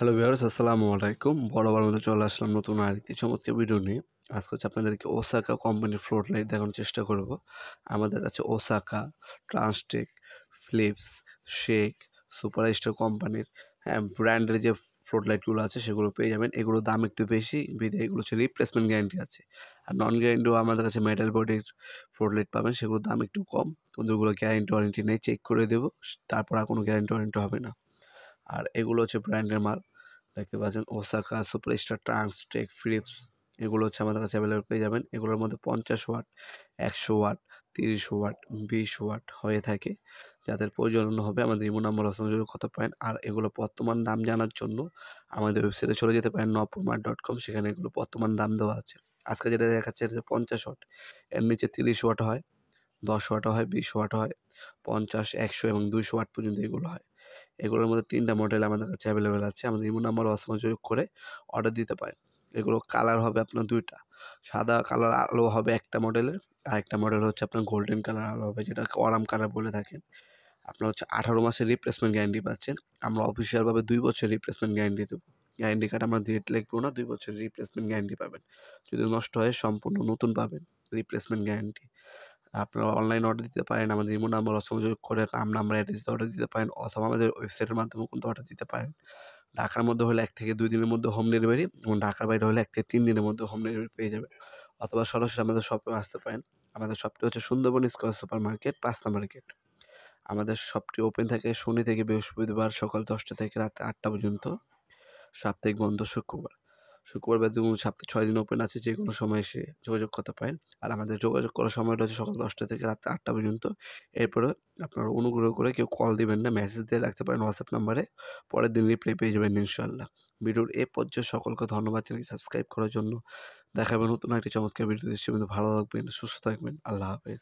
Hello viewers, আসসালামু আলাইকুম। বরাবর মতো চলে আসলাম নতুন আরেকটি চমৎকার ভিডিও নিয়ে। আজকে আপনাদেরকে ওসাকা কোম্পানির ফ্লোর লাইট দেখানোর চেষ্টা করব। আমাদের কাছে ওসাকা, ট্রান্সটেক, ফিলিপস, শেক, সুপার স্টার কোম্পানির ব্র্যান্ডের যে ফ্লোর লাইটগুলো আছে সেগুলো পেয়ে যাবেন। এগুলোর দাম একটু বেশি, বিধায় এগুলো হচ্ছে রিপ্লেসমেন্ট গ্যারান্টি আছে। আর নন গ্যারান্টিও আমাদের কাছে মেটাল বডির ফ্লোর লাইট পাবেন, সেগুলোর দাম একটু কম। কিন্তু ওগুলো গ্যারান্টি ওয়ারেন্টি নেই, চেক করে দেবো, তারপর আর কোনো গ্যারান্টি ওয়ারেন্টি হবে না। আর এগুলো হচ্ছে ব্র্যান্ডের মাল। দেখতে পাচ্ছেন ওসাকা, সুপারস্টার, ট্রান্সটেক, ফিলিপস, এগুলো হচ্ছে আমাদের কাছে অ্যাভেলেবল পেয়ে যাবেন। এগুলোর মধ্যে 50 ওয়াট, 100 ওয়াট, 30 ওয়াট, 20 ওয়াট হয়ে থাকে। যাদের প্রয়োজন হবে আমাদের ইমো নাম্বার সংযোগ করতে পারেন। আর এগুলো বর্তমান দাম জানার জন্য আমাদের ওয়েবসাইটে চলে যেতে পারেন nopurmart.com, সেখানে এগুলো বর্তমান দাম দেওয়া আছে। আজকে যেটা দেখাচ্ছে এটা 50 ওয়াট, এর নিচে 30 ওয়াট হয়, 10 ওয়াটও হয়, 20 ওয়াট হয়, 50, 100 এবং 200 ওয়াট পর্যন্ত এগুলো হয়। এগুলোর মধ্যে 3টা মডেল আমাদের কাছে অ্যাভেলেবেল আছে। আমাদের ইমো নাম্বার সংযোগ করে অর্ডার দিতে পারেন। এগুলো কালার হবে আপনার 2টা। সাদা কালার আলো হবে একটা মডেলের, আরেকটা মডেল হচ্ছে আপনার গোল্ডেন কালার আলো হবে, যেটাকে অরাম কালার বলে থাকেন। আপনার হচ্ছে 18 মাসের রিপ্লেসমেন্ট গ্যারান্টি পাচ্ছেন। আমরা অফিসিয়ালভাবে 2 বছরের রিপ্লেসমেন্ট গ্যারান্টি দেবো। গ্যারান্টি কার্ড আমরা ডিরেক্ট লিখবো না, 2 বছরের রিপ্লেসমেন্ট গ্যারান্টি পাবেন। যদি নষ্ট হয় সম্পূর্ণ নতুন পাবেন রিপ্লেসমেন্ট গ্যারান্টি। আপনারা অনলাইন অর্ডার দিতে পারেন, আমাদের ইমো নাম্বার সংযোগ করে নাম, নাম্বার, অ্যাড্রেসে অর্ডার দিতে পারেন, অথবা আমাদের ওয়েবসাইটের মাধ্যমেও কিন্তু অর্ডার দিতে পারেন। ঢাকার মধ্যে হলে 1 থেকে 2 দিনের মধ্যে হোম ডেলিভারি, এবং ঢাকার বাইরে হলে 1 থেকে 3 দিনের মধ্যে হোম ডেলিভারি পেয়ে যাবেন। অথবা সরাসরি আমাদের শপেও আসতে পারেন। আমাদের শপটি হচ্ছে Sundarban square super market, 5 number gate. আমাদের শপটি ওপেন থাকে শনি থেকে বৃহস্পতিবার সকাল 10টা থেকে রাত 8টা পর্যন্ত। সাপ্তাহিক বন্ধ শুক্রবার। শুক্রবার বাদে সপ্তাহে 6 দিন ওপেন আছে, যেকোনো সময় এসে যোগাযোগ করতে পারেন। আর আমাদের যোগাযোগ করার সময়টা হচ্ছে সকাল 10টা থেকে রাত 8টা পর্যন্ত। এরপরে আপনারা অনুগ্রহ করে কেউ কল দিবেন না, মেসেজ দিয়ে রাখতে পারেন হোয়াটসঅ্যাপ নাম্বারে। পরের দিন রিপ্লাই পেয়ে যাবেন ইনশাআল্লাহ। ভিডিওর এ পর্যায়ে সকলকে ধন্যবাদ জানাই সাবস্ক্রাইব করার জন্য। দেখা হবে নতুন একটি চমৎকার ভিডিওতে। সে পর্যন্ত ভালো থাকবেন, সুস্থ থাকবেন। আল্লাহ হাফেজ।